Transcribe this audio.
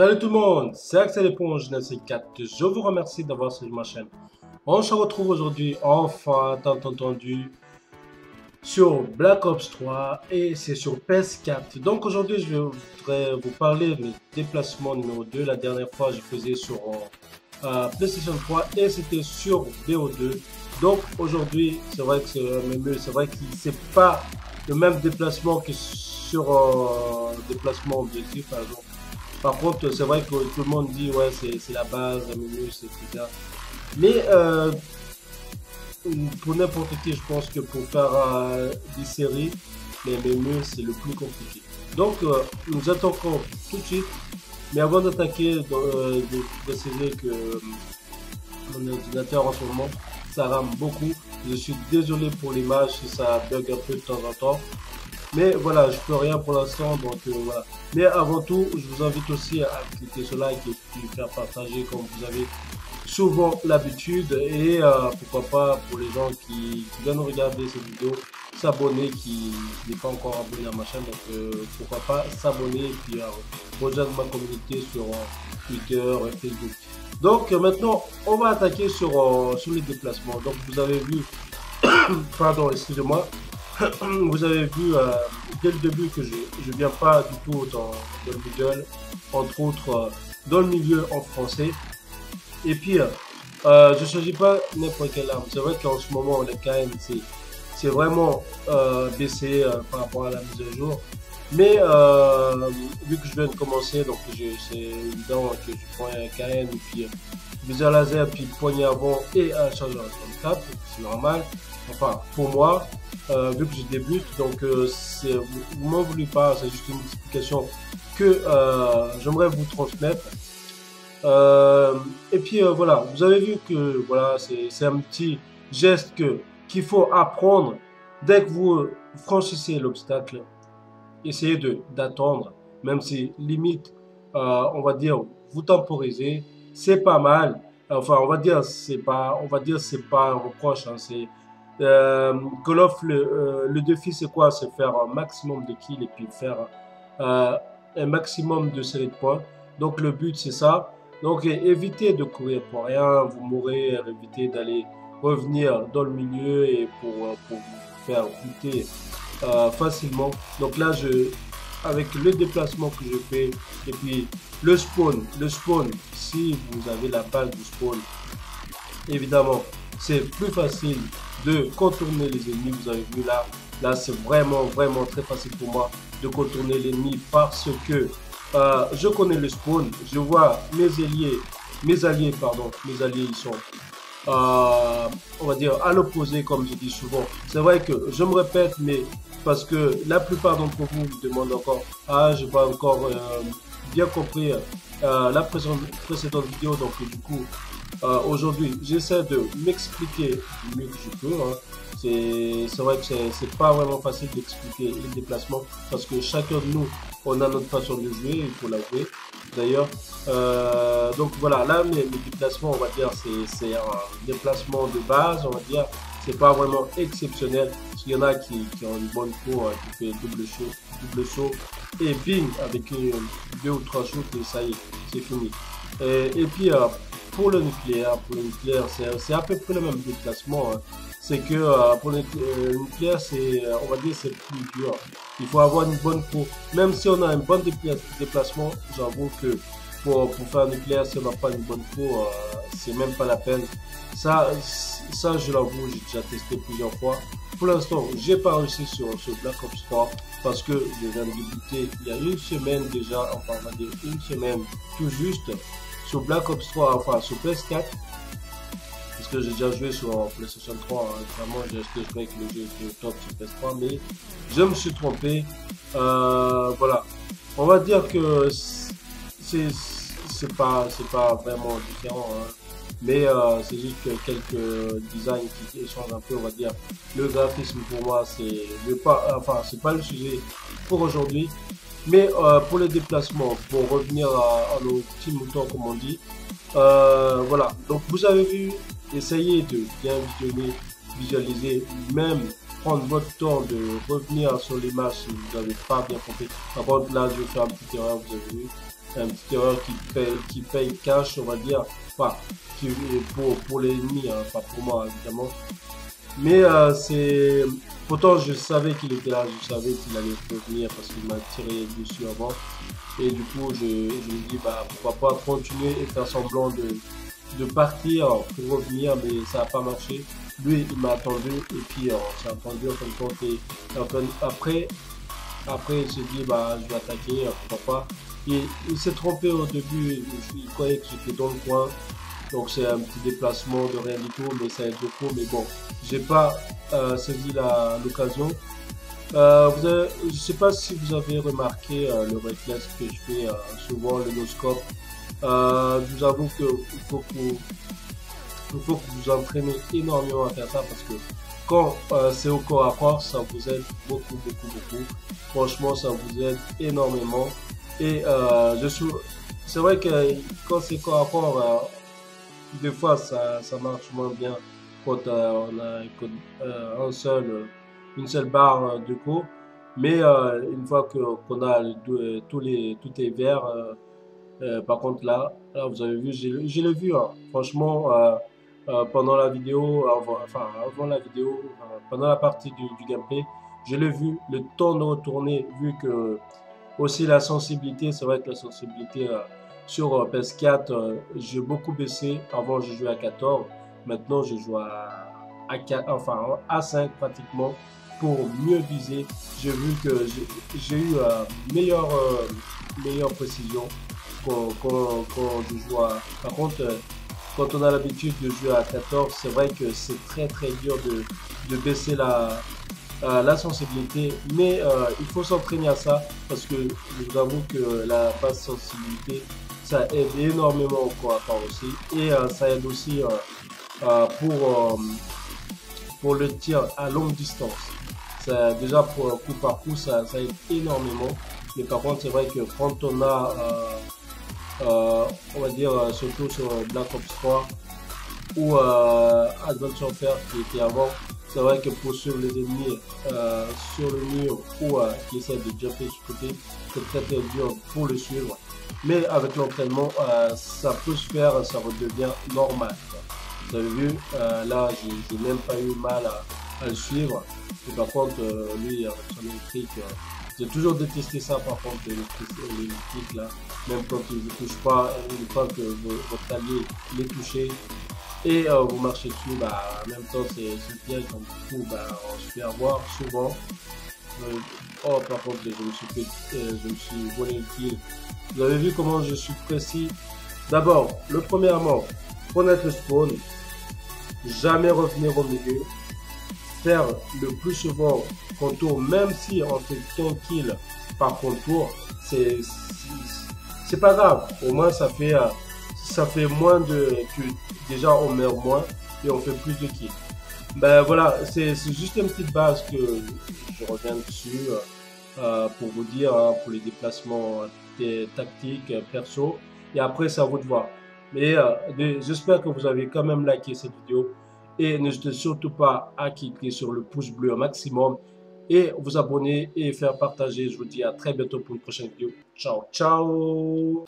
Salut tout le monde, c'est Axel Éponge 4. Je vous remercie d'avoir suivi ma chaîne. On se retrouve aujourd'hui, enfin, tant entendu, sur Black Ops 3 et c'est sur PS4. Donc aujourd'hui, je voudrais vous parler de mes déplacements numéro 2. La dernière fois, je faisais sur PlayStation 3 et c'était sur BO2. Donc aujourd'hui, c'est vrai que c'est vrai que c'est pas le même déplacement que sur déplacement objectif par exemple. Par contre, c'est vrai que tout le monde dit ouais c'est la base, la MME, etc. Mais pour n'importe qui, je pense que pour faire des séries, les MME c'est le plus compliqué. Donc nous attaquons tout de suite. Mais avant d'attaquer, de préciser que mon ordinateur en ce moment ça rame beaucoup. Je suis désolé pour l'image si ça bug un peu de temps en temps. Mais voilà, je peux rien pour l'instant, donc voilà. Mais avant tout, je vous invite aussi à cliquer sur like et puis faire partager comme vous avez souvent l'habitude. Et pourquoi pas pour les gens qui viennent regarder cette vidéo, s'abonner qui n'est pas encore abonné à ma chaîne. Donc pourquoi pas s'abonner et puis rejoindre ma communauté sur Twitter et Facebook. Donc maintenant, on va attaquer sur les déplacements. Donc vous avez vu, pardon, excusez-moi. Vous avez vu dès le début que je viens pas du tout dans le middle, entre autres dans le milieu en français. Et puis, je choisis pas n'importe quelle arme. C'est vrai qu'en ce moment, les KN, c'est vraiment baissé par rapport à la mise à jour. Mais vu que je viens de commencer, donc c'est évident que je prends un KN, et puis viseur laser, puis poignée avant et un chargeur à 34, c'est normal. Enfin, pour moi, vu que je débute, donc vous m'en voulez pas, c'est juste une explication que j'aimerais vous transmettre. Et puis voilà, vous avez vu que voilà, c'est un petit geste qu'il faut apprendre dès que vous franchissez l'obstacle. Essayez d'attendre, même si limite, on va dire, vous temporisez, c'est pas mal. Enfin, on va dire, c'est pas un reproche, hein, c'est Call of, le défi c'est quoi? C'est faire un maximum de kills et puis faire un maximum de séries de points. Donc le but c'est ça. Donc évitez de courir pour rien, vous mourrez, évitez d'aller revenir dans le milieu et pour vous faire buter facilement. Donc là avec le déplacement que je fais et puis le spawn, si vous avez la balle du spawn, évidemment c'est plus facile de contourner les ennemis. Vous avez vu là c'est vraiment très facile pour moi de contourner l'ennemi parce que je connais le spawn, je vois mes alliés ils sont on va dire à l'opposé comme je dis souvent. C'est vrai que je me répète, mais parce que la plupart d'entre vous me demandent encore, j'ai pas encore bien compris la précédente vidéo, donc du coup aujourd'hui j'essaie de m'expliquer du mieux que je peux, hein. C'est vrai que c'est pas vraiment facile d'expliquer les déplacements parce que chacun de nous on a notre façon de jouer, il faut l'avouer d'ailleurs. Donc voilà, là mes déplacements, on va dire c'est un déplacement de base, on va dire, c'est pas vraiment exceptionnel parce qu'il y en a qui ont une bonne peau, hein, qui fait double saut et bing avec deux ou trois shoots et ça y est, c'est fini. Et puis pour le nucléaire, c'est à peu près le même déplacement, hein. C'est que pour le nucléaire, on va dire c'est plus dur. Il faut avoir une bonne peau. Même si on a un bon déplacement, j'avoue que pour faire un nucléaire, si on n'a pas une bonne peau, c'est même pas la peine. Ça je l'avoue, j'ai déjà testé plusieurs fois. Pour l'instant, j'ai pas réussi sur Black Ops 3 parce que je viens de débuter il y a une semaine déjà, enfin on va dire une semaine tout juste sur Black Ops 3, enfin sur PS4. Parce que j'ai déjà joué sur PlayStation 3, hein. Vraiment j'ai acheté, je croyais que le jeu était au top sur PS3, mais je me suis trompé. Voilà, on va dire que c'est pas vraiment différent, hein. Mais c'est juste que quelques designs qui changent un peu, on va dire. Le graphisme pour moi c'est pas le sujet pour aujourd'hui. Mais pour les déplacements, pour revenir à nos petits moutons comme on dit, voilà, donc vous avez vu, essayez de bien visualiser, même prendre votre temps de revenir sur l'image si vous n'avez pas bien compris. Par contre là je vais faire une petite erreur, vous avez vu, un petit erreur qui paye cash, on va dire, enfin, qui, pour l'ennemi, hein, pas pour moi, évidemment. Mais pourtant, je savais qu'il était là, je savais qu'il allait revenir parce qu'il m'a tiré dessus avant. Et du coup, je me dis, bah, pourquoi pas continuer et faire semblant de partir pour revenir, mais ça n'a pas marché. Lui, il m'a attendu et puis on s'est attendu en fin de compte. Et après, il s'est dit, bah, je vais attaquer, pourquoi pas. Et il s'est trompé au début, il croyait que j'étais dans le coin. Donc c'est un petit déplacement de rien du tout, mais ça aide beaucoup. Mais bon, j'ai pas saisi l'occasion. Je ne sais pas si vous avez remarqué le reflex que je fais souvent, le no-scope. Je vous avoue qu'il faut que vous entraînez énormément à faire ça parce que quand c'est au corps à corps, ça vous aide beaucoup, beaucoup, beaucoup. Franchement, ça vous aide énormément. Et c'est vrai que quand c'est corps à corps, des fois ça marche moins bien quand on a une seule barre de coup. Mais une fois qu'on a tout est vert, par contre là vous avez vu, j'ai le vu, hein. Franchement, pendant la vidéo, avant la vidéo, pendant la partie du gameplay, je l'ai vu, le temps de retourner, vu que aussi la sensibilité, c'est vrai que la sensibilité sur PS4, j'ai beaucoup baissé. Avant, je jouais à 14. Maintenant, je joue à 4, enfin à 5 pratiquement pour mieux viser. J'ai vu que j'ai eu meilleure précision quand je joue à... Par contre, quand on a l'habitude de jouer à 14, c'est vrai que c'est très très dur de baisser la sensibilité, mais il faut s'entraîner à ça parce que je vous avoue que la basse sensibilité, ça aide énormément au corps à corps aussi et ça aide aussi pour le tir à longue distance. Ça, déjà pour coup par coup, ça aide énormément, mais par contre c'est vrai que quand on a, on va dire surtout sur Black Ops 3 ou Advanced Warfare qui était avant, c'est vrai que pour suivre les ennemis sur le mur ou qui essaient de jumper sur le côté, c'est très très dur pour le suivre. Mais avec l'entraînement, ça peut se faire, ça redevient normal, quoi. Vous avez vu, là, j'ai même pas eu mal à le suivre. Et par contre, lui, avec son électrique, j'ai toujours détesté ça, par contre, l'électrique, là. Même quand il ne vous touche pas, une fois que votre allié l'est touché, et vous marchez dessus, bah, en même temps c'est piège, donc du coup bah, on se fait avoir souvent. Oh par contre je me suis volé le kill. Vous avez vu comment je suis précis. D'abord, premièrement, connaître le spawn, jamais revenir au milieu, faire le plus souvent contour, même si on fait qu'un kill par contour, c'est pas grave, au moins ça fait moins déjà on meurt moins et on fait plus de kills. Ben voilà, c'est juste une petite base que je reviens dessus pour vous dire, hein, pour les déplacements tactiques, perso. Et après, c'est à vous de voir. Mais j'espère que vous avez quand même liké cette vidéo. Et n'hésitez surtout pas à cliquer sur le pouce bleu au maximum et vous abonner et faire partager. Je vous dis à très bientôt pour une prochaine vidéo. Ciao, ciao!